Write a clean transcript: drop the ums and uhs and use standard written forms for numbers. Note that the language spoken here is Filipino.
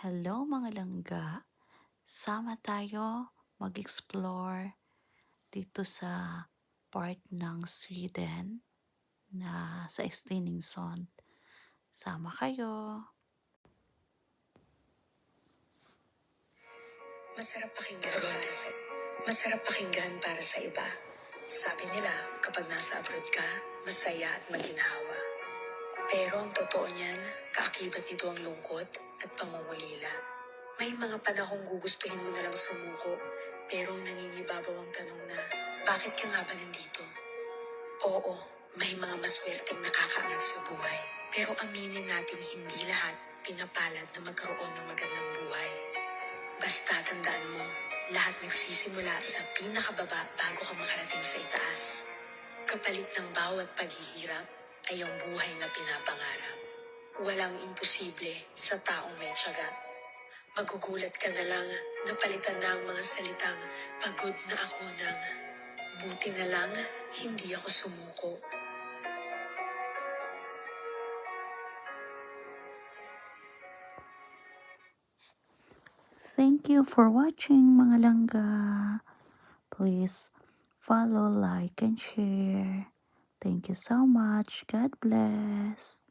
Hello mga langga, sama tayo mag-explore dito sa part ng Sweden na sa Stenungsund. Sama kayo. Masarap pakinggan para sa iba. Sabi nila, kapag nasa abroad ka, masaya at maginhawa. Pero ang totoo niyan, kaakibat nito ang lungkot at pangungulila. May mga panahong gugustuhin mo na lang sumuko, pero nangingibabaw ang tanong na, bakit ka nga ba nandito? Oo, may mga maswerteng nakakaangat sa buhay. Pero aminin natin hindi lahat pinapalad na magkaroon ng magandang buhay. Basta tandaan mo, lahat nagsisimula sa pinakababa bago ka makarating sa itaas. Kapalit ng bawat paghihirap ay ang buhay na pinapangarap. Walang imposible sa taong may tiyaga. Magugulat ka na lang na palitan na ang mga salitang pagod na ako ng buti na lang hindi ako sumuko. Thank you for watching mga langga. Please follow, like, and share. Thank you so much. God bless.